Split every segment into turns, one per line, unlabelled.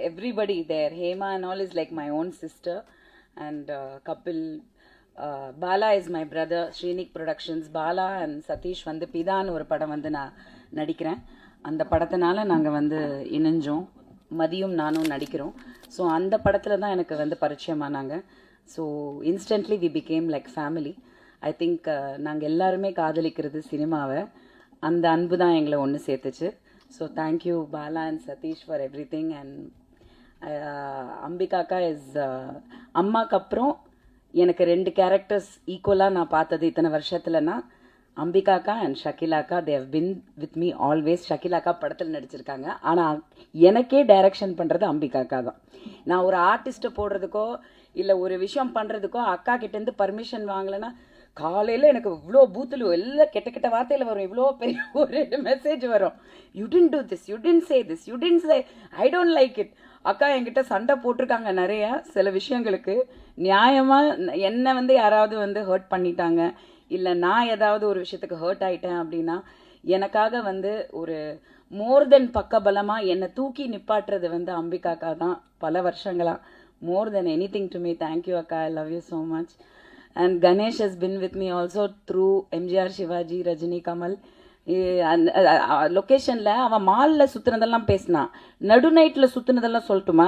everybody there. Hema and all is like my own sister, and Kapil. Bala is my brother. Shreenik Productions. Bala and Satish வந்து பிதான் ஒரு படம் வந்து நான் நடிக்கிறேன். அந்த படத்தினால நாங்கள் வந்து இணைஞ்சோம். மதியும் நானும் நடிக்கிறோம். ஸோ அந்த படத்தில் தான் எனக்கு வந்து பரிச்சயமானாங்க. So instantly we became like family. I think நாங்கள் எல்லாருமே காதலிக்கிறது சினிமாவை. அந்த அன்பு தான் எங்களை ஒன்று சேர்த்துச்சு. So thank you Bala and Sathish for everything. And அம்பிகாக்கா இஸ் அம்மாக்கு அப்புறம் எனக்கு 2 கேரக்டர்ஸ் ஈக்குவலாக நான் பார்த்தது இத்தனை வருஷத்துலனா அம்பிகாக்கா அண்ட் ஷக்கிலாக்கா. They have been with me always. ஷக்கிலாக்கா படத்தில் நடிச்சிருக்காங்க. ஆனால் எனக்கே டைரக்ஷன் பண்ணுறது அம்பிகாக்கா தான். நான் ஒரு ஆர்டிஸ்ட்டை போடுறதுக்கோ இல்லை ஒரு விஷயம் பண்ணுறதுக்கோ அக்கா கிட்டேருந்து பர்மிஷன் வாங்கலைன்னா காலையில் எனக்கு இவ்வளோ பூத்தில் எல்லாம் கெட்ட கெட்ட வார்த்தையில் வரும். இவ்வளோ பெரிய ஒரு மெசேஜ் வரும். You didn't do this, you didn't say this, you didn't say, I don't like it. அக்கா என்கிட்ட சண்டை போட்டிருக்காங்க நிறையா சில விஷயங்களுக்கு. நியாயமாக என்னை வந்து யாராவது வந்து ஹர்ட் பண்ணிட்டாங்க இல்லை நான் ஏதாவது ஒரு விஷயத்துக்கு ஹர்ட் ஆகிட்டேன் அப்படின்னா எனக்காக வந்து ஒரு மோர் தென் பக்கபலமாக என்னை தூக்கி நிப்பாட்டுறது வந்து அம்பிகாக்கா தான் பல வருஷங்களாக. More than anything to me. Thank you அக்கா, I love you so much. And Ganesh has been with me also through MGR, Shivaji, Rajini, Kamal. லொக்கேஷனில் அவன் மாலில் சுற்றுனதெல்லாம் பேசினான். நடு நைட்டில் சுற்றுனதெல்லாம் சொல்லட்டுமா?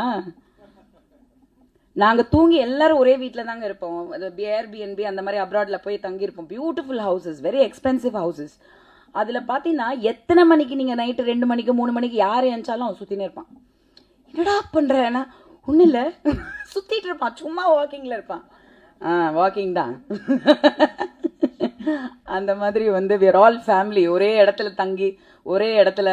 நாங்கள் தூங்கி எல்லாரும் ஒரே வீட்டில் தாங்க இருப்போம். ஏர்பிஎன்பி அந்த மாதிரி அப்ராடில் போய் தங்கியிருப்போம். Beautiful houses, very expensive houses. அதில் பார்த்தீங்கன்னா எத்தனை மணிக்கு நீங்கள் நைட்டு 2 மணிக்கு 3 மணிக்கு யார் ஏஞ்சாலும் அவன் சுற்றினே இருப்பான். என்னடா பண்ணுறேன்னா ஒன்றும் இல்லை, சுற்றிட்டு இருப்பான், சும்மா வாக்கிங்கில் இருப்பான். வாக்கிங் தான். அந்த மாதிரி வந்து we are all family. ஒரே இடத்துல தங்கி ஒரே இடத்துல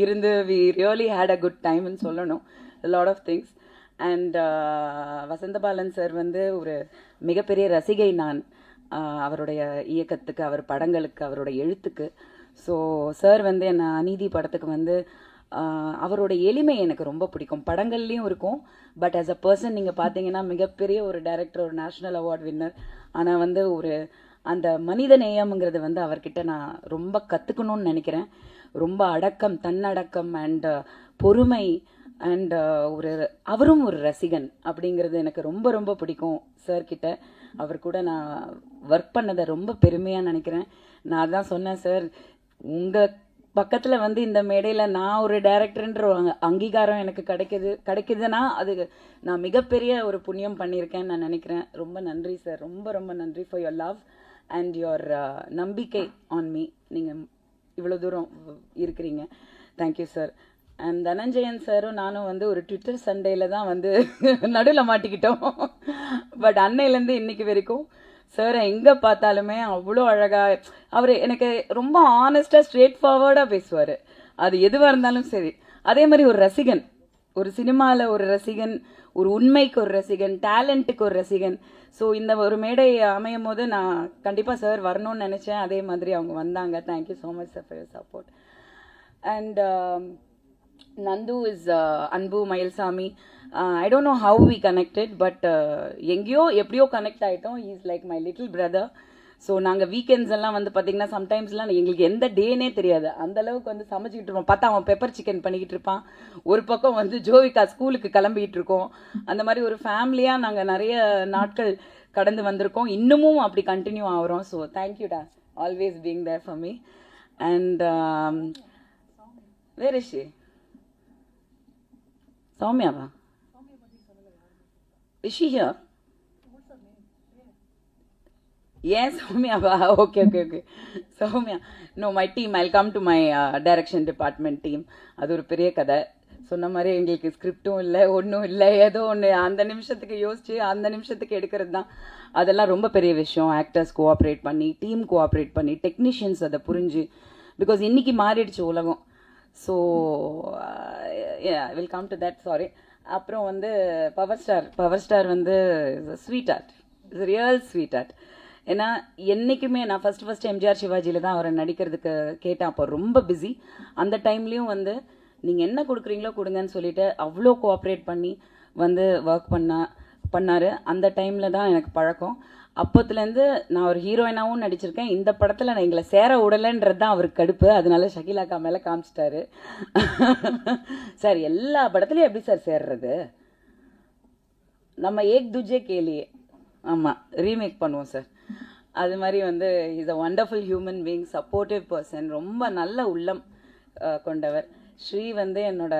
இருந்து we really had a good time ன்னு சொல்லணும். a lot of things. and Vasanthabalan sir வந்து ஒரு மிகப்பெரிய ரசிகை நான். அவருடைய இயக்கத்துக்கு, அவர் படங்களுக்கு, அவருடைய எழுத்துக்கு. ஸோ சார் வந்து என்ன அநீதி படத்துக்கு வந்து அவரோட எளிமை எனக்கு ரொம்ப பிடிக்கும். படங்கள்லேயும் இருக்கும், பட் ஆஸ் அ பர்சன் நீங்கள் பார்த்தீங்கன்னா மிகப்பெரிய ஒரு டைரக்டர், ஒரு நேஷ்னல் அவார்ட் வின்னர். ஆனால் வந்து ஒரு அந்த மனித நேயம்ங்கிறது வந்து அவர்கிட்ட நான் ரொம்ப கற்றுக்கணும்னு நினைக்கிறேன். ரொம்ப அடக்கம், தன்னடக்கம் அண்ட் பொறுமை அண்ட் ஒரு அவரும் ஒரு ரசிகன் அப்படிங்கிறது எனக்கு ரொம்ப ரொம்ப பிடிக்கும் சார்கிட்ட. அவர் கூட நான் ஒர்க் பண்ணதை ரொம்ப பெருமையாக நினைக்கிறேன். நான் அதான் சொன்னேன், சார் உங்கள் பக்கத்தில் வந்து இந்த மேடையில் நான் ஒரு டைரக்டர்ன்ற அங்கீகாரம் எனக்கு கிடைக்குதுன்னா அது நான் மிகப்பெரிய ஒரு புண்ணியம் பண்ணியிருக்கேன்னு நான் நினைக்கிறேன். ரொம்ப நன்றி சார், ரொம்ப ரொம்ப நன்றி for your love and your நம்பிக்கை ஆன் மீ. நீங்கள் இவ்வளோ தூரம் இருக்கிறீங்க. Thank you sir. அண்ட் தனஞ்சயன் சாரும் நானும் வந்து ஒரு ட்விட்டர் சண்டேல தான் வந்து நடுவில் மாட்டிக்கிட்டோம். பட் அன்னையிலேருந்து இன்னைக்கு வரைக்கும் சார் எங்கே பார்த்தாலுமே அவ்வளோ அழகாக அவர் எனக்கு ரொம்ப ஆனஸ்டாக ஸ்ட்ரெயிட் ஃபார்வர்டாக பேசுவார். அது எதுவாக இருந்தாலும் சரி. அதே மாதிரி ஒரு ரசிகன், ஒரு சினிமாவில் ஒரு ரசிகன், ஒரு உண்மைக்கு ஒரு ரசிகன், டேலண்ட்டுக்கு ஒரு ரசிகன். ஸோ இந்த ஒரு மேடை அமையும் போது நான் கண்டிப்பாக சார் வரணும்னு நினச்சேன். அதே மாதிரி அவங்க வந்தாங்க. Thank you so much sir for your support. And Nandu is அன்பு Mayilsamy. I don't know how we connected, but எங்கேயோ எப்படியோ கனெக்ட் ஆகிட்டோம். Is like my little brother. So நாங்கள் வீக்கெண்ட்ஸ் எல்லாம் வந்து பார்த்தீங்கன்னா சம்டைம்ஸ்லாம் எங்களுக்கு எந்த டேனே தெரியாது. அந்தளவுக்கு வந்து சமைச்சிக்கிட்டு இருப்போம். பார்த்தா அவன் பெப்பர் சிக்கன் பண்ணிக்கிட்டு இருப்பான், ஒரு பக்கம் வந்து ஜோவிகா ஸ்கூலுக்கு கிளம்பிக்கிட்டு இருக்கோம். அந்த மாதிரி ஒரு ஃபேமிலியாக நாங்கள் நிறைய நாட்கள் கடந்து வந்திருக்கோம். இன்னமும் அப்படி கண்டினியூ ஆகிறோம். ஸோ தேங்க்யூடா, always being there for me. And where is she? சௌமியாவா? Is she here? Yes, Soumya. Okay. Soumya. No, my team. I'll come to my direction department team. அது ஒரு பெரிய கதை. சொன்ன மாதிரி எங்களுக்கு ஸ்கிரிப்டும் இல்லை, ஒன்றும் இல்லை, ஏதோ ஒன்று அந்த நிமிஷத்துக்கு யோசிச்சு அந்த நிமிஷத்துக்கு எடுக்கிறது தான். அதெல்லாம் ரொம்ப பெரிய விஷயம். ஆக்டர்ஸ் கோஆப்ரேட் பண்ணி, டீம் கோஆப்ரேட் பண்ணி, டெக்னீஷியன்ஸ் அதை புரிஞ்சு. பிகாஸ் இன்னைக்கு மாறிடுச்சு உலகம். So will come to that. Sorry. அப்புறம் வந்து பவர் ஸ்டார் வந்து sweet art, it's real sweet art. ஏன்னா என்றைக்குமே நான் ஃபஸ்ட்டு எம்ஜிஆர் சிவாஜியில் தான் அவரை நடிக்கிறதுக்கு கேட்டேன். அப்போ ரொம்ப பிஸி. அந்த டைம்லேயும் வந்து நீங்கள் என்ன கொடுக்குறீங்களோ கொடுங்கன்னு சொல்லிட்டு அவ்வளோ கோஆப்ரேட் பண்ணி வந்து ஒர்க் பண்ணார். அந்த டைமில் தான் எனக்கு பழக்கம். அப்போத்துலேருந்து நான் ஒரு ஹீரோயினாகவும் நடிச்சிருக்கேன். இந்த படத்தில் நான் எங்களை சேர விடலைன்றது தான் அவருக்கு கடுப்பு. அதனால ஷகிலாக்கா மேலே காமிச்சிட்டாரு. சார் எல்லா படத்துலையும் எப்படி சார் சேர்றது? நம்ம ஏக் துஜே கேலியே ஆமாம் ரீமேக் பண்ணுவோம் சார். அது மாதிரி வந்து is a wonderful human being, supportive person, ரொம்ப நல்ல உள்ளம் கொண்டவர். ஸ்ரீ வந்து என்னோட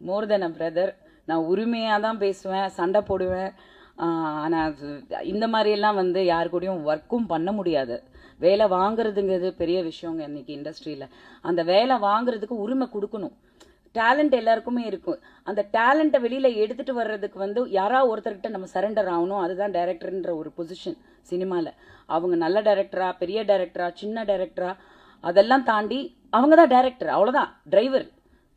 மோர் தென் அ பிரதர். நான் உரிமையாக தான் பேசுவேன், சண்டை போடுவேன். ஆனால் இந்த மாதிரியெல்லாம் வந்து யாரு கூடயும் ஒர்க்கும் பண்ண முடியாது. வேலை வாங்குறதுங்கிறது பெரிய விஷயங்க இன்னைக்கு இண்டஸ்ட்ரியில். அந்த வேலை வாங்குறதுக்கு உரிமை கொடுக்கணும். டேலண்ட் எல்லாருக்குமே இருக்கும். அந்த டேலண்ட்டை வெளியில் எடுத்துகிட்டு வர்றதுக்கு வந்து யாராவது ஒருத்தர்கிட்ட நம்ம சரண்டர் ஆகணும். அதுதான் டைரக்டர்ன்ற ஒரு பொசிஷன் சினிமாவில். அவங்க நல்ல டைரக்டரா, பெரிய டைரக்டரா, சின்ன டைரக்டரா, அதெல்லாம் தாண்டி அவங்க தான் டைரக்டர், அவ்வளோதான். டிரைவர்,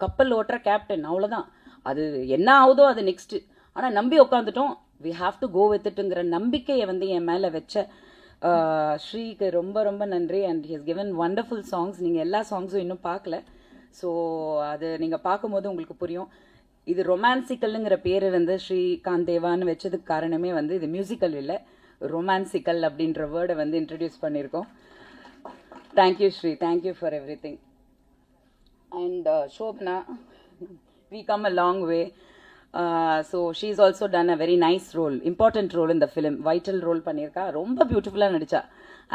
கப்பல் ஓட்டுற கேப்டன், அவ்வளோதான். அது என்ன ஆகுதோ அது நெக்ஸ்ட்டு. ஆனால் நம்பி உட்காந்துட்டோம், we have to go with இட்டுங்கிற நம்பிக்கையை வந்து என் மேலே வச்ச ஸ்ரீக்கு ரொம்ப ரொம்ப நன்றி. And he has given wonderful songs. நீங்கள் எல்லா சாங்ஸும் இன்னும் பார்க்கல, ஸோ அது நீங்கள் பார்க்கும்போது உங்களுக்கு புரியும். இது ரொமான்சிக்கல்ங்கிற பேர் வந்து ஸ்ரீகாந்த் தேவான்னு வச்சதுக்கு காரணமே வந்து இது மியூசிக்கல் இல்லை, ரொமான்சிக்கல் அப்படின்ற வேர்டை வந்து இன்ட்ரடியூஸ் பண்ணியிருக்கோம். Thank you Sri, thank you for everything. And Shobana, we come a long way. So she's also done a very nice role, important role in the film, vital role பண்ணியிருக்கா. ரொம்ப பியூட்டிஃபுல்லாக நடித்தா.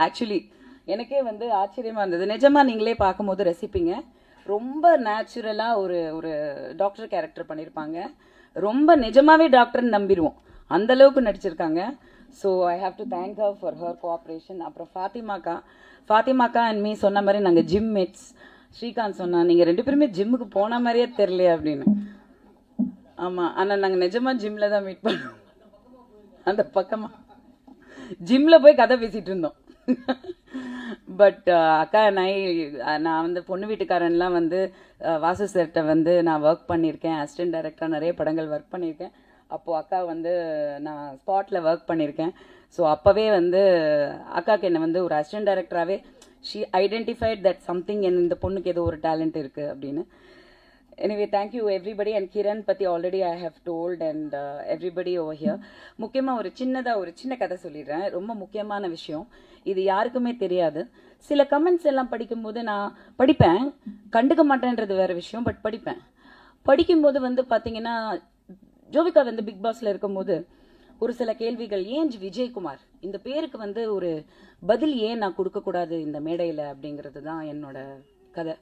ஆக்சுவலி எனக்கே வந்து ஆச்சரியமாக இருந்தது. நிஜமாக நீங்களே பார்க்கும்போது ரசிப்பீங்க. ரொம்ப நேச்சுரலாக ஒரு ஒரு டாக்டர் கேரக்டர் பண்ணியிருப்பாங்க. ரொம்ப நிஜமாகவே டாக்டர்னு நம்பிடுவோம், அந்தளவுக்கு நடிச்சிருக்காங்க. So I have to thank her for her cooperation. அப்புறம் ஃபாத்திமாக்கா அண்ட் மீ சொன்ன மாதிரி நாங்கள் ஜிம் மேட்ஸ். ஸ்ரீகாந்த் சொன்னா, நீங்கள் 2 பேருமே ஜிம்முக்கு போன மாதிரியே தெரியலையே அப்படின்னு. ஆமாம், ஆனால் நாங்கள் நிஜமாக ஜிம்மில் தான் மீட் பண்ணோம். அந்த பக்கமாக ஜிம்மில் போய் கதை பேசிகிட்டு இருந்தோம். பட் அக்கா நான் வந்து பொண்ணு வீட்டுக்காரன்லாம் வந்து வாசு சார்கிட்ட வந்து நான் ஒர்க் பண்ணியிருக்கேன், அசிஸ்டன்ட் டைரக்டராக நிறைய படங்கள் ஒர்க் பண்ணியிருக்கேன். அப்போது அக்கா வந்து நான் ஸ்பாட்டில் ஒர்க் பண்ணியிருக்கேன். ஸோ அப்போவே வந்து அக்காவுக்கு என்னை வந்து ஒரு அசிஸ்டன்ட் டைரக்டராகவே ஷீ ஐடென்டிஃபைட் தட் சம்திங், இந்த பொண்ணுக்கு ஏதோ ஒரு டேலண்ட் இருக்குது அப்படின்னு. Anyway thank you everybody. And Kiran பற்றி already I have told and everybody over here. முக்கியமாக ஒரு சின்ன கதை சொல்லிடுறேன், ரொம்ப முக்கியமான விஷயம். இது யாருக்குமே தெரியாது. சில கமெண்ட்ஸ் எல்லாம் படிக்கும்போது நான் படிப்பேன், கண்டுக்க மாட்டேன்றது வேறு விஷயம், பட் படிக்கும்போது வந்து பார்த்தீங்கன்னா, ஜோவிகா வந்து பிக் பாஸில் இருக்கும்போது ஒரு சில கேள்விகள், ஏன் விஜயகுமார் இந்த பேருக்கு வந்து ஒரு பதில் ஏன் நான் கொடுக்கக்கூடாது இந்த மேடையில் அப்படிங்கிறது தான் என்னோட கதை,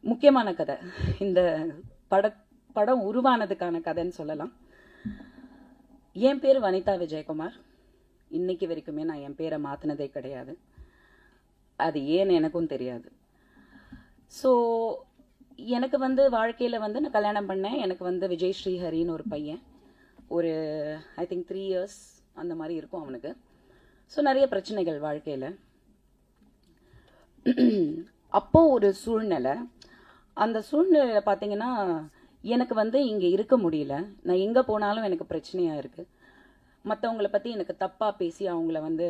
முக்கியமான கதை. இந்த படம் உருவானதுக்கான கதைன்னு சொல்லலாம். என் பேர் வனிதா விஜயகுமார். இன்னைக்கு வரைக்குமே நான் என் பேரை மாற்றினதே கிடையாது. அது ஏன்னு எனக்கும் தெரியாது. ஸோ எனக்கு வந்து வாழ்க்கையில் வந்து நான் கல்யாணம் பண்ணேன். எனக்கு வந்து விஜய் ஸ்ரீஹரின்னு ஒரு பையன், ஒரு ஐ திங்க் 3 years அந்த மாதிரி இருக்கும் அவனுக்கு. ஸோ நிறைய பிரச்சனைகள் வாழ்க்கையில். அப்போது ஒரு சூழ்நிலை, அந்த சூழ்நிலையில் பார்த்தீங்கன்னா எனக்கு வந்து இங்கே இருக்க முடியல. நான் எங்கே போனாலும் எனக்கு பிரச்சனையாக இருக்குது. மற்றவங்கள பற்றி எனக்கு தப்பாக பேசி அவங்கள வந்து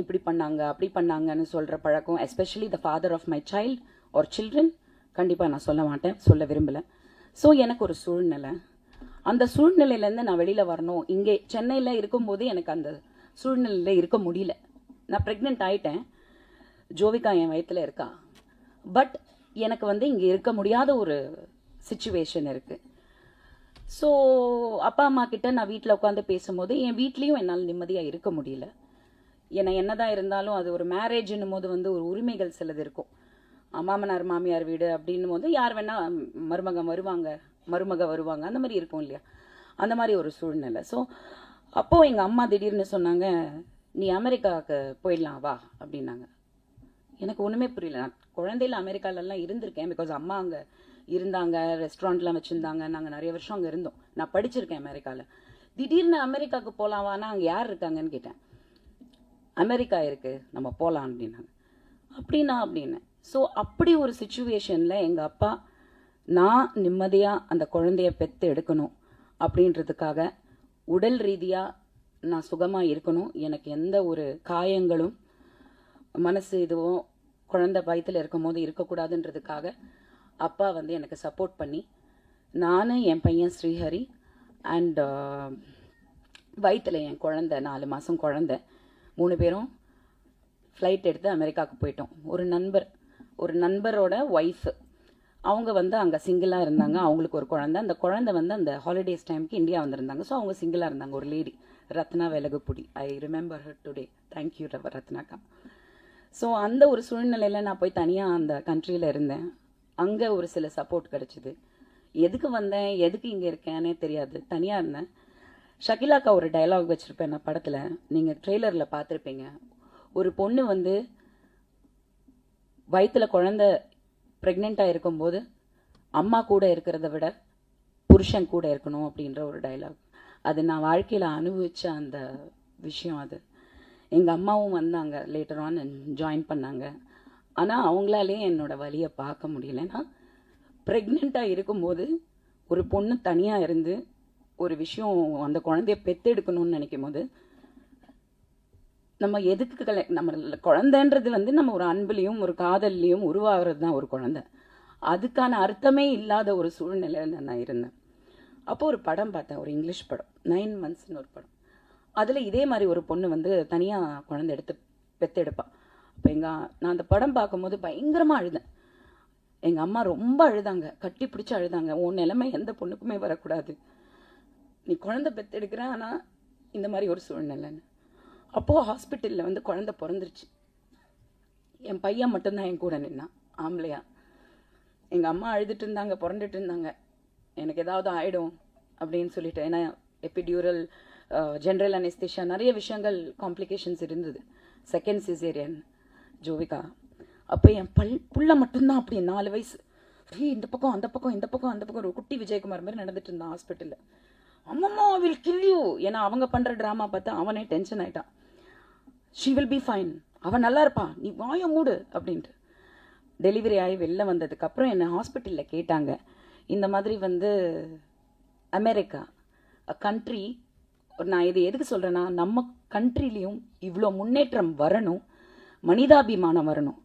இப்படி பண்ணாங்க அப்படி பண்ணாங்கன்னு சொல்கிற பழக்கம், especially the father of my child or children, கண்டிப்பாக நான் சொல்ல மாட்டேன், சொல்ல விரும்பலை. ஸோ எனக்கு ஒரு சூழ்நிலை, அந்த சூழ்நிலையிலேருந்து நான் வெளியில் வரணும். இங்கே சென்னையில் இருக்கும்போது எனக்கு அந்த சூழ்நிலையில் இருக்க முடியல. நான் ப்ரெக்னென்ட் ஆகிட்டேன், ஜோவிகா என் வயிற்றில் இருக்கா. பட் எனக்கு வந்து இங்கே இருக்க முடியாத ஒரு சிச்சுவேஷன் இருக்குது. ஸோ அப்பா அம்மா கிட்ட நான் வீட்டில் உட்காந்து பேசும்போது என் வீட்லேயும் என்னால் நிம்மதியாக இருக்க முடியல. ஏன்னா என்னதான் இருந்தாலும் அது ஒரு மேரேஜ்னும் போது வந்து ஒரு உரிமைகள் சிலது இருக்கும். மாமனார் மாமியார் வீடு அப்படின்னும் போது யார் வேணால் மருமக வருவாங்க, அந்த மாதிரி இருக்கும் இல்லையா, அந்த மாதிரி ஒரு சூழ்நிலை. ஸோ அப்போது எங்கள் அம்மா திடீர்னு சொன்னாங்க, நீ அமெரிக்காவுக்கு போயிடலாம் வா அப்படின்னாங்க. எனக்கு ஒன்றுமே புரியல. நான் குழந்தையில் அமெரிக்காலெல்லாம் இருந்திருக்கேன், பிகாஸ் அம்மா அங்கே இருந்தாங்க, ரெஸ்டாரண்ட்லாம் வச்சுருந்தாங்க, நாங்கள் நிறைய வருஷம் அங்கே இருந்தோம், நான் படிச்சிருக்கேன் அமெரிக்காவில். திடீர்னு அமெரிக்காவுக்கு போகலாம் வானா, அங்கே யார் இருக்காங்கன்னு கேட்டேன். அமெரிக்கா இருக்குது, நம்ம போகலாம் அப்படின்னாங்க. அப்படின்னு ஸோ அப்படி ஒரு சுச்சுவேஷனில் எங்கள் அப்பா நான் நிம்மதியாக அந்த குழந்தைய பெற்று எடுக்கணும் அப்படின்றதுக்காக, உடல் ரீதியாக நான் சுகமாக இருக்கணும், எனக்கு எந்த ஒரு காயங்களும் மனசு இதுவும் குழந்தை வயிற்றில் இருக்கும் போது இருக்கக்கூடாதுன்றதுக்காக அப்பா வந்து எனக்கு சப்போர்ட் பண்ணி, நான் என் பையன் ஸ்ரீஹரி அண்ட் வயிற்றுல என் குழந்தை 4 மாதம் குழந்தை 3 பேரும் ஃப்ளைட் எடுத்து அமெரிக்காவுக்கு போயிட்டோம். ஒரு நண்பரோட ஒய்ஃபு அவங்க வந்து அங்கே சிங்கிளாக இருந்தாங்க. அவங்களுக்கு ஒரு குழந்தை, அந்த குழந்தை வந்து அந்த ஹாலிடேஸ் டைமுக்கு இந்தியா வந்திருந்தாங்க. ஸோ அவங்க சிங்கிளாக இருந்தாங்க. ஒரு lady Ratna Velagapudi, I remember her today. Thank you ரத்னாக்கா. ஸோ அந்த ஒரு சூழ்நிலையில் நான் போய் தனியாக அந்த கண்ட்ரியில் இருந்தேன். அங்கே ஒரு சில சப்போர்ட் கிடச்சிது. எதுக்கு வந்தேன், எதுக்கு இங்கே இருக்கேன்னே தெரியாது, தனியாக இருந்தேன். ஷகிலாக்கா ஒரு டயலாக் வச்சுருப்பேன் நான் படத்தில், நீங்கள் ட்ரெய்லரில் பார்த்துருப்பீங்க. ஒரு பொண்ணு வந்து வயிற்றில் குழந்தை ப்ரெக்னெண்ட்டாக இருக்கும்போது அம்மா கூட இருக்கிறத விட புருஷன் கூட இருக்கணும் அப்படின்ற ஒரு டைலாக். அது நான் வாழ்க்கையில் அனுபவித்த அந்த விஷயம். அது எங்கள் அம்மாவும் வந்தாங்க, லேட்டர் ஆன் ஜாயின் பண்ணாங்க. ஆனால் அவங்களாலே என்னோடய வலியை பார்க்க முடியல. ஏன்னா ப்ரெக்னெண்ட்டாக இருக்கும்போது ஒரு பொண்ணு தனியாக இருந்து ஒரு விஷயம் அந்த குழந்தைய பெற்றெடுக்கணும்னு நினைக்கும் போது நம்ம எதுக்கு நம்ம குழந்தைன்றது வந்து நம்ம ஒரு அன்புலையும் ஒரு காதல்லையும் உருவாகிறது தான் ஒரு குழந்தை. அதுக்கான அர்த்தமே இல்லாத ஒரு சூழ்நிலையில் நான் இருந்தேன். அப்போது ஒரு படம் பார்த்தேன், ஒரு இங்கிலீஷ் படம், 9 monthsன்னு ஒரு படம். அதில் இதே மாதிரி ஒரு பொண்ணு வந்து தனியாக குழந்தை எடுத்து பெற்றெடுப்பாள். அப்போ நான் அந்த படம் பார்க்கும்போது பயங்கரமாக அழுதேன். எங்கள் அம்மா ரொம்ப அழுதாங்க, கட்டி பிடிச்சி அழுதாங்க. உன் நிலைமை எந்த பொண்ணுக்குமே வரக்கூடாது, நீ குழந்தை பெற்றெடுக்கிற, ஆனால் இந்த மாதிரி ஒரு சூழ்நிலைன்னு. அப்போது ஹாஸ்பிட்டலில் வந்து குழந்தை பிறந்துருச்சு. என் பையன் மட்டும்தான் என் கூட நின்னான், ஆம்பளையா. எங்கள் அம்மா அழுதுட்டு இருந்தாங்க, புரண்டுட்டு இருந்தாங்க, எனக்கு ஏதாவது ஆகிடும் அப்படின்னு சொல்லிட்டு. ஏன்னா எபிடியூரல், ஜென்ரல் அனெஸ்தேஷியா, நிறைய விஷயங்கள் காம்ப்ளிகேஷன்ஸ் இருந்தது. Second caesarean Jovika. அப்போ என் புள்ள மட்டும்தான் அப்படி 4 வயசு, இந்த பக்கம் அந்த பக்கம் இந்த பக்கம் அந்த பக்கம், ஒரு குட்டி விஜயகுமார் மாதிரி நடந்துட்டு இருந்தான் ஹாஸ்பிட்டலில். அம்மம்மா வில் கில் யூ, ஏன்னா அவங்க பண்ணுற ட்ராமா பார்த்து அவனே டென்ஷன் ஆகிட்டான். ஷீ வில் பி ஃபைன், அவன் நல்லா இருப்பான், நீ வாய மூடு அப்படின்ட்டு. டெலிவரி ஆகி வெளில வந்ததுக்கப்புறம் என்னை ஹாஸ்பிட்டலில் கேட்டாங்க, இந்த மாதிரி வந்து அமெரிக்கா கண்ட்ரி, நான் இது எதுக்கு சொல்கிறேன்னா, நம்ம கண்ட்ரிலையும் இவ்வளோ முன்னேற்றம் வரணும், மனிதாபிமானம் வரணும்.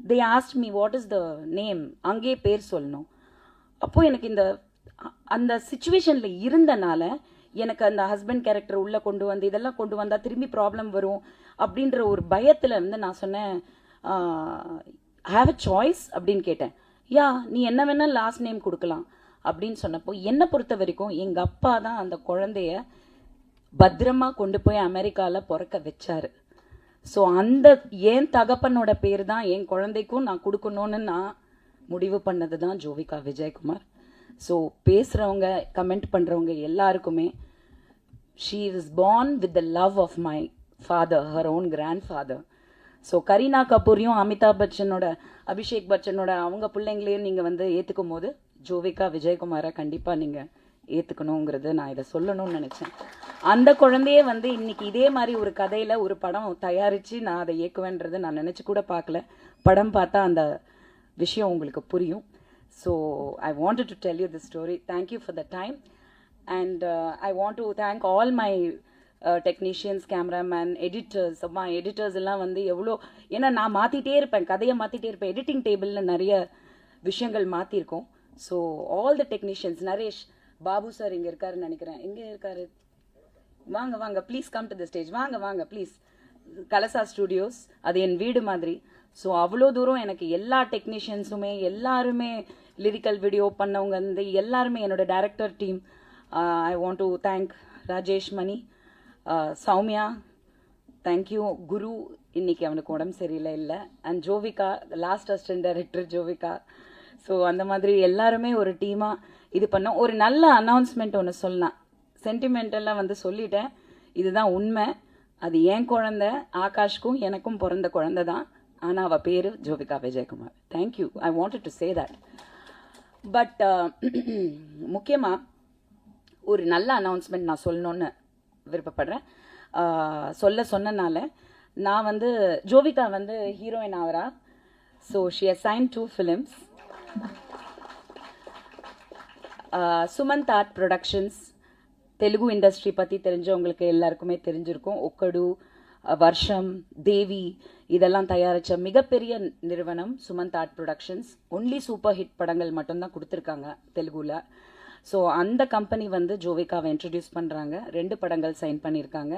தே asked me what is the name, அங்கே பேர் சொல்லணும். அப்போது எனக்கு அந்த சுச்சுவேஷனில் இருந்தனால எனக்கு அந்த ஹஸ்பண்ட் கேரக்டர் உள்ளே கொண்டு வந்து இதெல்லாம் கொண்டு வந்தால் திரும்பி ப்ராப்ளம் வரும் அப்படின்ற ஒரு பயத்தில் வந்து நான் சொன்னேன், ஹாவ் அ சாய்ஸ் அப்படின்னு கேட்டேன். யா, நீ என்ன வேணால் லாஸ்ட் நேம் கொடுக்கலாம் அப்படின்னு சொன்னப்போ, என்னை பொறுத்த வரைக்கும் எங்கள் அப்பா தான் அந்த குழந்தைய பத்திரமா கொண்டு போய் அமெரிக்காவில் பிறக்க வச்சாரு. ஸோ அந்த என் தகப்பனோட பேர் தான் என் குழந்தைக்கும் நான் கொடுக்கணும்னு நான் முடிவு பண்ணது தான் ஜோவிகா விஜயகுமார். ஸோ பேசுகிறவங்க, கமெண்ட் பண்ணுறவங்க எல்லாருக்குமே, she is born with the love of my father, her own grandfather. So Kareena கபூரையும் அமிதாப் பச்சனோட, அபிஷேக் பச்சனோட அவங்க பிள்ளைங்களையும் நீங்கள் வந்து ஏற்றுக்கும் போது ஜோவிகா விஜயகுமாரை கண்டிப்பாக நீங்கள் ஏற்றுக்கணுங்கிறது நான் இதை சொல்லணும்னு நினச்சேன். அந்த குழந்தையே வந்து இன்னைக்கு இதே மாதிரி ஒரு கதையில் ஒரு படம் தயாரித்து நான் அதை இயக்குவேன்றதை நான் நினச்சி கூட பார்க்கல. படம் பார்த்தா அந்த விஷயம் உங்களுக்கு புரியும். So I wanted to tell you this story. Thank you for the time, and I want to thank all my technicians, cameraman, editors. my editors எல்லாம் வந்து எவ்வளோ, ஏன்னா நான் மாற்றிட்டே இருப்பேன், கதையை மாற்றிட்டே இருப்பேன். எடிட்டிங் டேபிளில் நிறைய விஷயங்கள் மாற்றிருக்கோம். So all the technicians, Naresh Babu sir இங்கே இருக்காருன்னு நினைக்கிறேன். எங்கே இருக்காரு? வாங்க வாங்க, please come to the stage. வாங்க வாங்க ப்ளீஸ். கலசா ஸ்டுடியோஸ் அது என் வீடு மாதிரி. ஸோ அவ்வளோ தூரம் எனக்கு எல்லா டெக்னீஷியன்ஸுமே, எல்லாருமே லிரிக்கல் வீடியோ பண்ணவங்க வந்து எல்லாருமே, என்னோட director team. I want to thank Rajesh Mani, Soumya, thank you. Guru இன்னைக்கு அவனுக்கு உடம்பு சரியில்லை, and Jovika, last assistant director Jovika. So அந்த மாதிரி எல்லாருமே ஒரு டீமாக இது பண்ணோம். ஒரு நல்ல அனௌன்ஸ்மெண்ட் ஒன்று சொல்லலாம், சென்டிமெண்டெல்லாம் வந்து சொல்லிட்டேன், இதுதான் உண்மை. அது என் குழந்தை, ஆகாஷ்க்கும் எனக்கும் பிறந்த குழந்தை தான், ஆனால் அவள் பேர் Jovika Vijayakumar. Thank you, I wanted to say that. But முக்கியமாக ஒரு நல்ல அனௌன்ஸ்மெண்ட் நான் சொல்லணுன்னு விருப்பப்படுறேன். சொன்னனால நான் வந்து ஜோவிகா வந்து ஹீரோயின் ஆகிறா. So she has signed 2 films. Sumanth Art Productions, Telugu industry பற்றி தெரிஞ்சவங்களுக்கு எல்லாருக்குமே தெரிஞ்சிருக்கும். ஒக்கடு, வருஷம், தேவி இதெல்லாம் தயாரித்த மிகப்பெரிய நிறுவனம் Sumanth Art productions. Only super hit படங்கள் மட்டும்தான் கொடுத்துருக்காங்க தெலுங்குல. ஸோ அந்த கம்பெனி வந்து ஜோவிகாவை இன்ட்ரடியூஸ் பண்ணுறாங்க. 2 படங்கள் சைன் பண்ணியிருக்காங்க.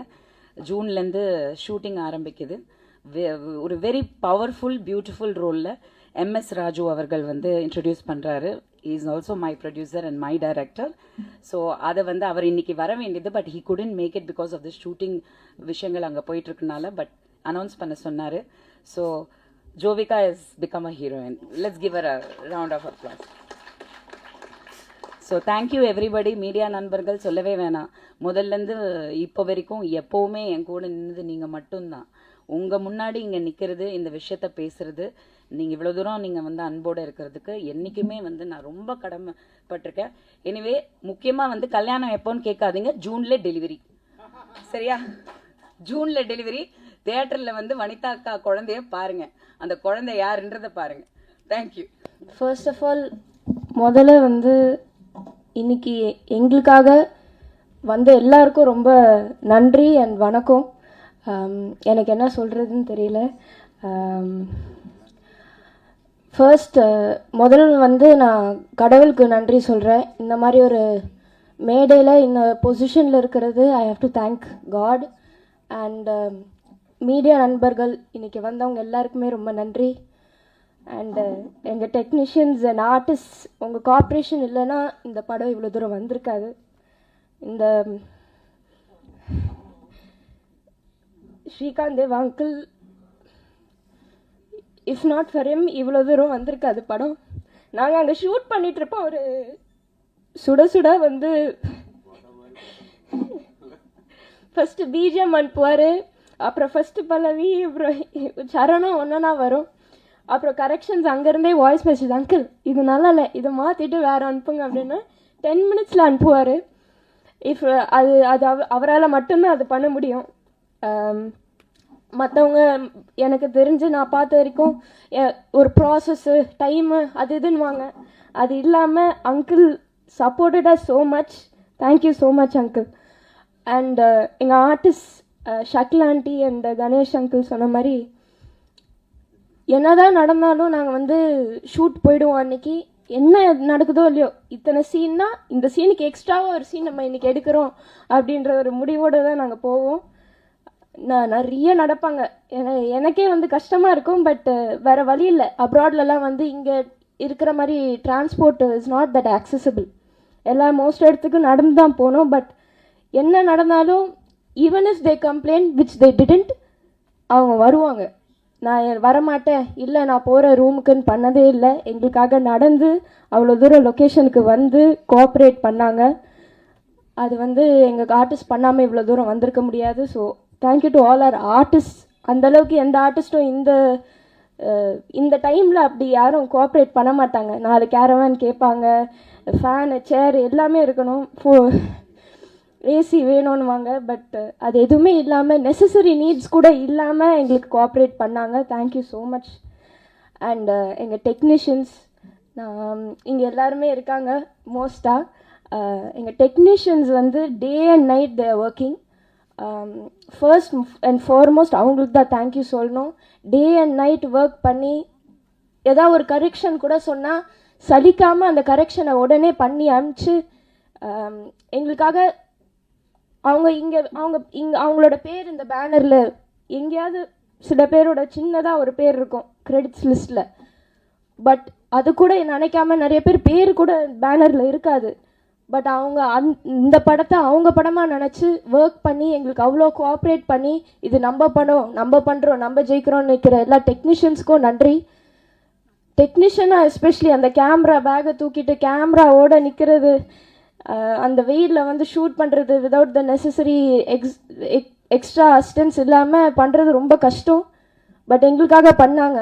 ஜூன்லேருந்து ஷூட்டிங் ஆரம்பிக்குது. ஒரு வெரி பவர்ஃபுல் பியூட்டிஃபுல் ரோலில் எம்எஸ் ராஜு அவர்கள் வந்து இன்ட்ரடியூஸ் பண்ணுறாரு. Is also my producer and my director. So அதை வந்து அவர் இன்னைக்கு வர வேண்டியது, but he couldn't make it because of the shooting விஷயங்கள் அங்கே போயிட்டுருக்கனால, பட் அனௌன்ஸ் பண்ண சொன்னார். So Jovika is become a heroine. Let's give a round of applause. So thank you everybody. Media நண்பர்கள் சொல்லவே வேணாம். முதல்லேருந்து இப்போ வரைக்கும் எப்போவுமே என் கூட நின்றது நீங்கள் மட்டும்தான். உங்கள் முன்னாடி இங்கே நிற்கிறது, இந்த விஷயத்த பேசுகிறது, நீங்கள் இவ்வளோ தூரம் நீங்கள் வந்து அன்போடு இருக்கிறதுக்கு என்றைக்குமே வந்து நான் ரொம்ப கடமைப்பட்டிருக்கேன். எனிவே முக்கியமாக வந்து கல்யாணம் எப்போன்னு கேட்காதீங்க, ஜூனில் டெலிவரி. சரியா? ஜூனில் டெலிவரி. தியேட்டரில் வந்து வனிதா அக்கா குழந்தைய பாருங்கள், அந்த குழந்தை யாருன்றதை பாருங்கள். தேங்க்யூ.
ஃபர்ஸ்ட் ஆஃப் ஆல் முதல்ல வந்து இன்னைக்கு எங்களுக்காக வந்த எல்லாருக்கும் ரொம்ப நன்றி அண்ட் வணக்கம். எனக்கு என்ன சொல்கிறதுன்னு தெரியல. ஃபர்ஸ்ட் முதல் வந்து நான் கடவுளுக்கு நன்றி சொல்கிறேன். இந்த மாதிரி ஒரு மேடையில் இந்த பொசிஷனில் இருக்கிறது I have to thank God. And media நண்பர்கள் இன்றைக்கி வந்தவங்க எல்லாருக்குமே ரொம்ப நன்றி. அண்டு எங்கள் டெக்னீஷியன்ஸ் அண்ட் ஆர்டிஸ்ட், உங்கள் கோஆப்ரேஷன் இல்லைன்னா இந்த படம் இவ்வளோ தூரம் வந்திருக்காது. இந்த Srikanth Dev uncle, if not for him இவ்வளோ தூரம் வந்திருக்காது படம். நாங்கள் அங்கே ஷூட் பண்ணிகிட்ருப்போம், ஒரு சுட சுட வந்து ஃபஸ்ட்டு பிஜிஎம் அனுப்புவார், அப்புறம் ஃபஸ்ட்டு பல்லவி, அப்புறம் சரணம் ஒன்றா வரும், அப்புறம் கரெக்ஷன்ஸ் அங்கேருந்தே வாய்ஸ் மெசேஜ், அங்கிள் இது நல்லா இல்லை, இதை மாற்றிட்டு வேறு அனுப்புங்க அப்படின்னு 10 மினிட்ஸில் அனுப்புவார். இஃப் அது அது அவரால் மட்டும்தான் அது பண்ண முடியும். மற்றவங்க எனக்கு தெரிஞ்சு நான் பார்த்த வரைக்கும் ஒரு ப்ராசஸ்ஸு டைமு அது இதுன்னுவாங்க. அது இல்லாமல் uncle supported us so much. Thank you so much uncle. And எங்கள் artist Shakeel aunty and Ganesh uncle சொன்ன மாதிரி என்னதான் நடந்தாலும் நாங்கள் வந்து ஷூட் போயிடுவோம். அன்றைக்கி என்ன நடக்குதோ இல்லையோ, இத்தனை சீன்னா இந்த சீனுக்கு எக்ஸ்ட்ராவாக ஒரு சீன் நம்ம இன்றைக்கி எடுக்கிறோம் அப்படின்ற ஒரு முடிவோடு தான் நாங்கள் போவோம். நிறைய நடப்பாங்க. எனக்கே வந்து கஷ்டமாக இருக்கும், பட் வேறு வழி இல்லை. அப்ராட்லலாம் வந்து இங்கே இருக்கிற மாதிரி transport is not that accessible. எல்லா மோஸ்ட் இடத்துக்கும் நடந்து தான் போனோம். பட் என்ன நடந்தாலும் even if they complaint which they didn't, அவங்க வருவாங்க. நான் வரமாட்டேன், இல்லை நான் போகிற ரூமுக்குன்னு பண்ணதே இல்லை. எங்களுக்காக நடந்து அவ்வளோ தூரம் லொக்கேஷனுக்கு வந்து கோஆப்ரேட் பண்ணாங்க. அது வந்து எங்கள் ஆர்டிஸ்ட் பண்ணாமல் இவ்வளோ தூரம் வந்திருக்க முடியாது. So thank you to all our artist. அந்தளவுக்கு எந்த ஆர்டிஸ்ட்டும் இந்த டைமில் அப்படி யாரும் கோஆப்ரேட் பண்ண மாட்டாங்க. 4 கேரவான் கேட்பாங்க, ஃபேனு சேர் எல்லாமே இருக்கணும், ஏசி வேணும்னுவாங்க. பட் அது எதுவுமே இல்லாமல், நெசசரி நீட்ஸ் கூட இல்லாமல் எங்களுக்கு கோஆப்ரேட் பண்ணாங்க. Thank you so much. அண்ட் எங்கள் டெக்னீஷியன்ஸ், இங்கே எல்லாருமே இருக்காங்க மோஸ்ட்டாக. எங்கள் டெக்னீஷியன்ஸ் வந்து day and night they are working. First and foremost அவங்களுக்கு தான் தேங்க்யூ சொல்லணும். டே அண்ட் நைட் ஒர்க் பண்ணி ஏதாவது ஒரு கரெக்ஷன் கூட சொன்னால் சலிக்காமல் அந்த கரெக்ஷனை உடனே பண்ணி அனுப்பிச்சு எங்களுக்காக அவங்களோட பேர் இந்த பேனரில் எங்கேயாவது சில பேரோட சின்னதாக ஒரு பேர் இருக்கும் கிரெடிட்ஸ் லிஸ்ட்டில். பட் அது கூட நினைக்காம நிறைய பேர் கூட பேனரில் இருக்காது. பட் அவங்க இந்த படத்தை அவங்க படமாக நினச்சி ஒர்க் பண்ணி எங்களுக்கு அவ்வளோ கோஆப்ரேட் பண்ணி இது நம்ம படம், நம்ம பண்ணுறோம், நம்ம ஜெயிக்கிறோம்னு நிற்கிற எல்லா டெக்னீஷியன்ஸ்க்கும் நன்றி. டெக்னீஷியனாக எஸ்பெஷலி அந்த கேமரா பேக்கை தூக்கிட்டு கேமராவோட நிற்கிறது, அந்த வெயிலில் வந்து ஷூட் பண்ணுறது without the necessary extra assistance இல்லாமல் பண்ணுறது ரொம்ப கஷ்டம். பட் எங்களுக்காக பண்ணாங்க.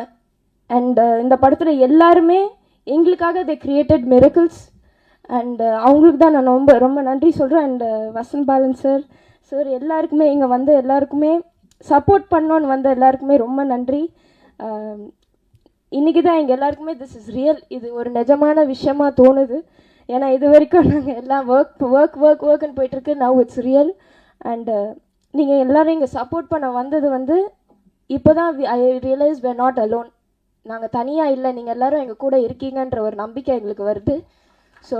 அண்ட் இந்த படத்தில் எல்லாருமே எங்களுக்காக தே கிரியேட்டட் மிரக்கிள்ஸ். அண்ட் அவங்களுக்கு தான் நான் ரொம்ப ரொம்ப நன்றி சொல்கிறேன். அண்ட் வசந்த் பாலன் சார் எல்லாருக்குமே, இங்கே வந்து எல்லாருக்குமே சப்போர்ட் பண்ணோன்னு வந்த எல்லாருக்குமே ரொம்ப நன்றி. இன்றைக்கி தான் எங்கள் எல்லாருக்குமே திஸ் இஸ் ரியல், இது ஒரு நிஜமான விஷயமாக தோணுது. ஏன்னா இது வரைக்கும் நாங்கள் எல்லாம் ஒர்க்குன்னு போயிட்டுருக்கு. Now it's real. அண்டு நீங்கள் எல்லோரும் இங்கே சப்போர்ட் பண்ண வந்தது வந்து இப்போ தான் ஐ realise we are not alone. நாங்கள் தனியாக இல்லை, நீங்கள் எல்லோரும் எங்கள் கூட இருக்கீங்கன்ற ஒரு நம்பிக்கை எங்களுக்கு வருது. ஸோ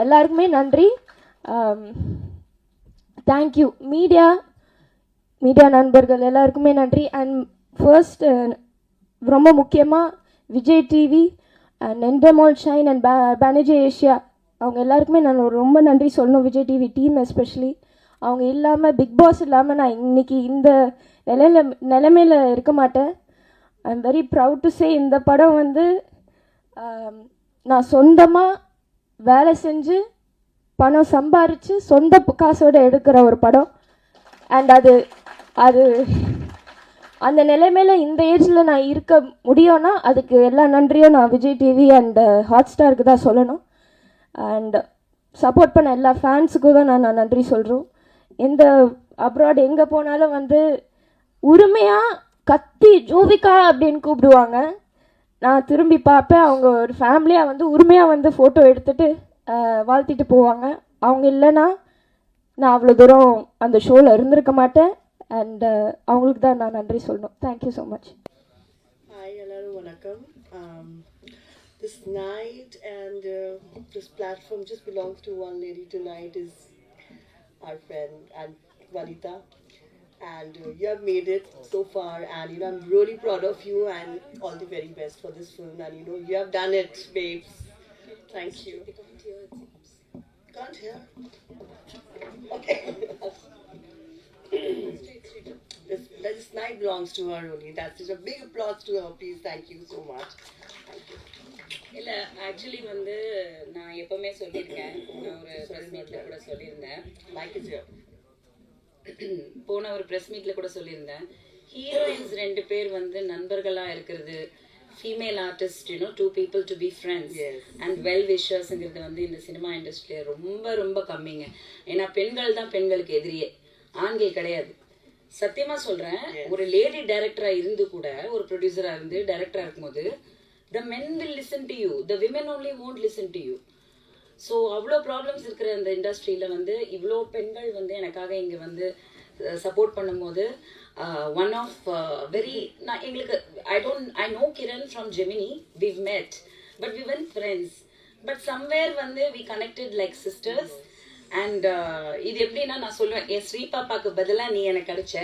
எல்லாருக்குமே நன்றி. தேங்க்யூ மீடியா நண்பர்கள் எல்லாருக்குமே நன்றி. அண்ட் ஃபர்ஸ்ட் ரொம்ப முக்கியமாக Vijay TV and Endemol Shine and Banijay Asia அவங்க எல்லாருக்குமே நான் ரொம்ப நன்றி சொல்லணும். விஜய் டிவி டீம் எஸ்பெஷலி அவங்க இல்லாமல், பிக் பாஸ் இல்லாமல் நான் இன்னைக்கு இந்த நிலைமையில் இருக்க மாட்டேன். I am very proud to say இந்த படம் வந்து நான் சொந்தமாக வேலை செஞ்சு பணம் சம்பாரித்து சொந்த காசோடு எடுக்கிற ஒரு படம். அண்ட் அது அந்த நிலைமையில் இந்த ஏஜில் நான் இருக்க முடியும்னா அதுக்கு எல்லா நன்றியும் நான் விஜய் டிவி அண்ட் ஹாட் ஸ்டாருக்கு தான் சொல்லணும். அண்ட் சப்போர்ட் பண்ண எல்லா ஃபேன்ஸுக்கும் தான் நான் நன்றி சொல்கிறோம். எந்த அப்ராட் எங்கே போனாலும் வந்து உரிமையாக கத்தி ஜோவிகா அப்படின்னு கூப்பிடுவாங்க. நான் திரும்பி பார்ப்பேன், அவங்க ஒரு ஃபேமிலியாக வந்து உரிமையாக வந்து ஃபோட்டோ எடுத்துகிட்டு வாழ்த்திட்டு போவாங்க. அவங்க இல்லைன்னா நான் அவ்வளோ தூரம் அந்த ஷோவில் இருந்திருக்க மாட்டேன். அண்ட் அவங்களுக்கு தான் நான் நன்றி சொல்லணும். Thank you so much.
ஹாய் எல்லாரும் வணக்கம். This night and this platform just belongs to one lady. Tonight is our friend and Vanita, and you have made it so far, and you know I'm really proud of you and all the very best for this film, and you know you have done it, babes. Thank you. Can't hear. Okay. This night belongs to her only. That's just a big applause to her, please. Thank you so much. Thank you.
இல்லை actually வந்து நான் எப்போவுமே சொல்லியிருக்கேன், நான் ஒரு press மீட்டில் கூட சொல்லியிருந்தேன்,
Mike is here.
போன ஒரு ப்ரெஸ் மீட்டில் கூட சொல்லியிருந்தேன், ஹீரோயின்ஸ் 2 பேர் வந்து நண்பர்களாக இருக்கிறது, female artist you know 2 people to be friends and well விஷர்ஸுங்கிறது வந்து இந்த சினிமா இண்டஸ்ட்ரியில் ரொம்ப ரொம்ப கம்மிங்க. ஏன்னா பெண்கள் தான் பெண்களுக்கு எதிரியே, ஆண்கள் கிடையாது. சத்தியமாக சொல்கிறேன், ஒரு லேடி டைரக்டராக இருந்து கூட ஒரு ப்ரொடியூசராக இருந்து டைரக்டராக இருக்கும்போது the men will listen to you, the women only won't listen to you. So அவ்வளோ ப்ராப்ளம்ஸ் இருக்கிற அந்த இண்டஸ்ட்ரியில் வந்து இவ்வளோ பெண்கள் வந்து எனக்காக இங்கே வந்து சப்போர்ட் பண்ணும்போது ஒன் ஆஃப் வெரி நான் எங்களுக்கு I know Kiran from Gemini, we've met but we weren't friends, but somewhere வந்து we connected like sisters. And இது எப்படின்னா நான் சொல்லுவேன், என் ஸ்ரீ பாப்பாவுக்கு பதிலாக நீ எனக்கு கிடைச்ச.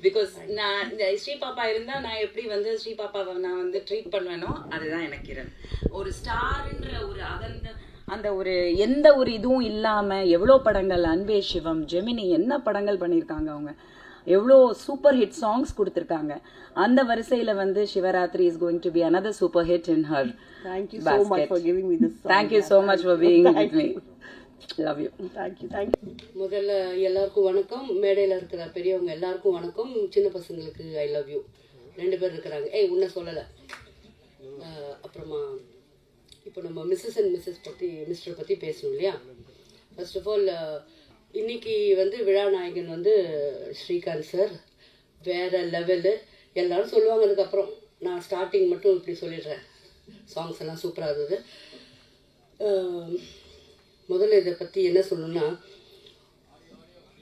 பிகாஸ் நான் ஸ்ரீ பாப்பா இருந்தால் நான் எப்படி வந்து ஸ்ரீ பாப்பாவை நான் வந்து ட்ரீட் பண்ணுவேனோ அதுதான் எனக்கு கிரண். ஒரு ஸ்டார்ன்ற ஒரு அந்த ஒரு எந்த ஒரு இதுவும் இல்லாமல் எவ்வளோ படங்கள், அன்பே சிவம், ஜெமினி என்ன படங்கள் பண்ணியிருக்காங்க, அவங்க எவ்வளோ சூப்பர் ஹிட் சாங்ஸ் கொடுத்துருக்காங்க. அந்த வரிசையில் வந்து Shivaratri is going to be another super hit in her.
Thank you so much for giving me this song.
Thank you so much for being with me. Love you.
Thank you.
முதல்ல எல்லாருக்கும் வணக்கம். மேடையில் இருக்கிற பெரியவங்க எல்லாருக்கும் வணக்கம். சின்ன பசங்களுக்கு ஐ லவ் யூ. 2 பேர் இருக்கிறாங்க. உன்னை சொல்லலை. அப்புறமா இப்போ நம்ம மிஸ்ஸஸ் அண்ட் மிஸ்டர் பற்றி பேசணும் இல்லையா? ஃபர்ஸ்ட் ஆஃப் ஆல் இன்னைக்கு வந்து விழா நாயகன் வந்து ஸ்ரீகாந்த் சார் வேற லெவலு. எல்லாரும் சொல்லுவாங்க. அதுக்கப்புறம் நான் ஸ்டார்டிங் மட்டும் இப்படி சொல்லிடுறேன். சாங்ஸ் எல்லாம் சூப்பராக இருந்தது. முதல்ல இதை பற்றி என்ன சொல்லணும்னா,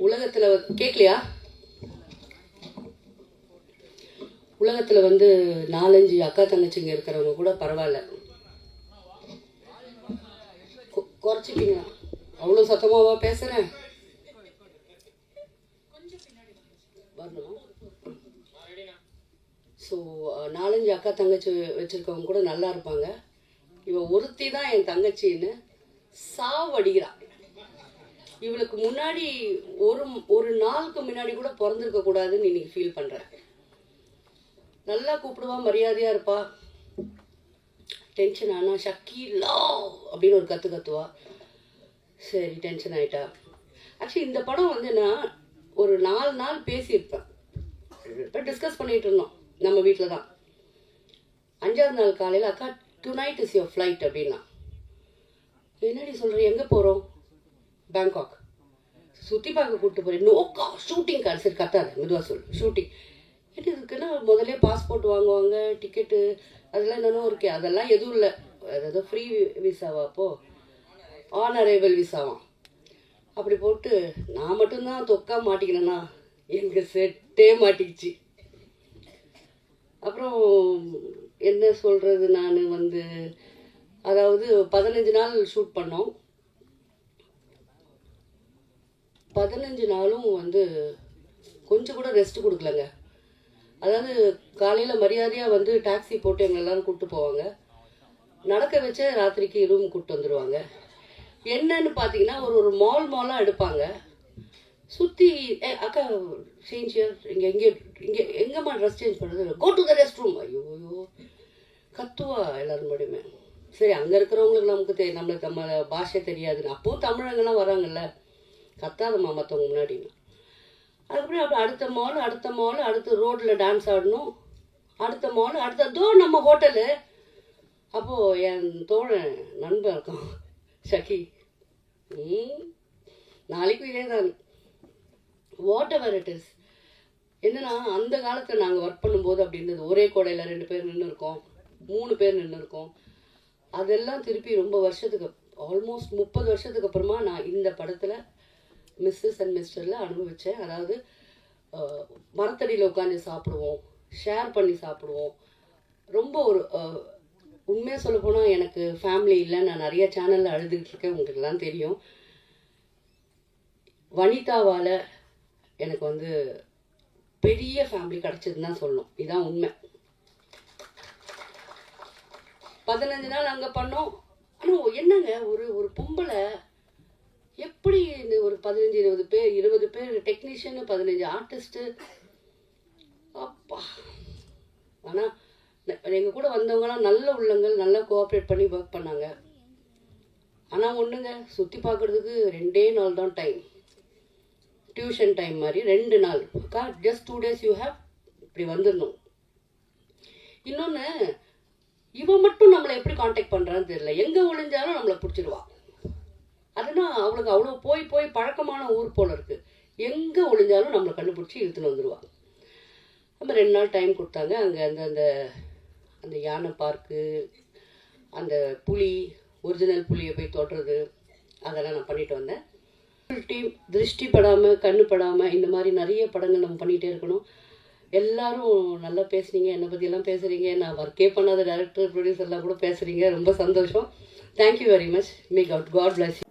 உலகத்தில் கேட்கலையா? உலகத்தில் வந்து 4-5 அக்கா தங்கச்சிங்க இருக்கிறவங்க கூட பரவாயில்ல, குறைச்சிக்கிங்களா? அவ்வளோ சத்தமாவா பேசுகிறேன்? வரணுமா? ஸோ 4-5 அக்கா தங்கச்சி வச்சுருக்கவங்க கூட நல்லா இருப்பாங்க. இவன் ஒருத்தி தான் என் தங்கச்சின்னு சாவடிக்கிறான். இவளுக்கு முன்னாடி ஒரு நாளுக்கு முன்னாடி கூட பிறந்திருக்க கூடாதுன்னு இன்னைக்கு ஃபீல் பண்றேன். நல்லா கூப்பிடுவா, மரியாதையா இருப்பா. டென்ஷன் ஆனா ஷக்கீலா அப்படின்னு ஒரு கத்துவா. சரி டென்ஷன் ஆயிட்டா. ஆக்சுவலி இந்த படம் வந்து நான் ஒரு 4 நாள் பேசியிருப்பேன். இப்போ டிஸ்கஸ் பண்ணிட்டு இருந்தோம் நம்ம வீட்டில் தான். 5ஆவது நாள் காலையில் அக்கா டுநைட் இஸ் யுவர் ஃப்ளைட் அப்படின்னா. என்னடி சொல்கிற, எங்கே போகிறோம்? பேங்காக். சுற்றி பார்க்க கூப்பிட்டு போகிறேன். நோக்கா ஷூட்டிங் கார்டு. சரி கத்தாத, மெதுவாக சொல்லு. ஷூட்டிங் என்ன இருக்குன்னா முதல்ல பாஸ்போர்ட் வாங்குவாங்க, டிக்கெட்டு அதெல்லாம் என்னென்னோ இருக்கே. அதெல்லாம் எதுவும் இல்லை. ஏதோ ஃப்ரீ விசாவா? அப்போது ஆன் அரைவல் விசாவாம். அப்படி போட்டு நான் மட்டும்தான் தொக்கா மாட்டிக்கினேன்னா எங்கள் செட்டே மாட்டிக்கிச்சு. அப்புறம் என்ன சொல்கிறது, நான் வந்து அதாவது 15 நாள் ஷூட் பண்ணோம். 15 நாளும் வந்து கொஞ்சம் கூட ரெஸ்ட் கொடுக்கலங்க. அதாவது காலையில் மரியாதையாக வந்து டாக்ஸி போட்டு எங்களை எல்லாரும் கூப்பிட்டு போவாங்க. நடக்க வச்ச ராத்திரிக்கு ரூம் கூப்பிட்டு வந்துடுவாங்க. என்னன்னு பார்த்தீங்கன்னா ஒரு மாலாக எடுப்பாங்க. சுற்றி அக்கா சேஞ்ச் எங்கேம்மா ட்ரெஸ் சேஞ்ச் பண்ணுறது, go to the rest room. ஐயோ கத்துவா எல்லாரும் மட்டுமே. சரி, அங்கே இருக்கிறவங்களுக்கு நமக்கு நம்மளுக்கு நம்ம பாஷை தெரியாதுன்னு அப்போவும் தமிழங்கெல்லாம் வராங்கல்ல, கத்தாதம்மா மற்றவங்க முன்னாடின்னு. அதுக்கப்புறம் அப்படி அடுத்த மால் அடுத்த ரோட்டில் டான்ஸ் ஆடணும், அடுத்த மால் அடுத்ததோ நம்ம ஹோட்டலு. அப்போது என் தோழன் நண்பன் இருக்கான் ஷக்கி, நாளைக்கும் இதே தான், வாட் எவர் இட் இஸ். என்னன்னா அந்த காலத்தில் நாங்கள் ஒர்க் பண்ணும்போது அப்படின்றது ஒரே கோடையில் 2 பேர் நின்று இருக்கோம், 3 பேர் நின்று இருக்கோம். அதெல்லாம் திருப்பி ரொம்ப வருஷத்துக்கு ஆல்மோஸ்ட் 30 வருஷத்துக்கு அப்புறமா நான் இந்த படத்தில் மிஸ்ஸஸ் அண்ட் மிஸ்டரில் அனுபவித்தேன். அதாவது மரத்தடியில் உட்காந்து சாப்பிடுவோம், ஷேர் பண்ணி சாப்பிடுவோம். ரொம்ப ஒரு உண்மையாக சொல்ல போனால் எனக்கு ஃபேமிலி இல்லை, நான் நிறைய சேனலில் அழுதுகிட்டு இருக்கேன், உங்களுக்குலாம் தெரியும். வனிதாவால் எனக்கு வந்து பெரிய ஃபேமிலி கிடச்சதுன்னு தான் சொல்லணும், இதுதான் உண்மை. 15 நாள் அங்கே பண்ணோம். ஆனால் என்னங்க ஒரு பொம்பளை எப்படி இந்த ஒரு 15-20 பேர் 20 பேர் டெக்னீஷியனு, 15 ஆர்டிஸ்ட்டு, அப்பா. ஆனால் எங்கள் கூட வந்தவங்களாம் நல்ல உள்ளங்கள், நல்லா கோஆப்ரேட் பண்ணி ஒர்க் பண்ணாங்க. ஆனால் ஒன்றுங்க, சுற்றி பார்க்குறதுக்கு 2 நாள் தான் டைம், டியூஷன் டைம் மாதிரி 2 நாள். ஜஸ்ட் 2 days யூ ஹேவ் இப்படி வந்துடணும். இன்னொன்று, இவன் மட்டும் நம்மளை எப்படி காண்டாக்ட் பண்ணுறான்னு தெரியல, எங்கே ஒழிஞ்சாலும் நம்மளை பிடிச்சிடுவான். அதுனா அவளுக்கு அவ்வளோ போய் பழக்கமான ஊர் போல் இருக்குது, எங்கே ஒழிஞ்சாலும் நம்மளை கண்டுபிடிச்சி இழுத்துன்னு வந்துடுவாள். நம்ம 2 நாள் டைம் கொடுத்தாங்க. அங்கே அந்த யானை பார்க்கு, அந்த புலி, ஒரிஜினல் புலியை போய் தொடுறது, அதெல்லாம் நான் பண்ணிட்டு வந்தேன். டீம் திருஷ்டி படாமல், கண்ணு படாமல், இந்த மாதிரி நிறைய படங்கள் நம்ம பண்ணிகிட்டே இருக்கணும். எல்லாரும் நல்லா பேசுனீங்க, என்னை பற்றியெல்லாம் பேசுகிறீங்க, நான் ஒர்க்கே பண்ணாத டைரக்டர் ப்ரொடியூசர்லாம் கூட பேசுகிறீங்க, ரொம்ப சந்தோஷம். Thank you very much. May God bless you.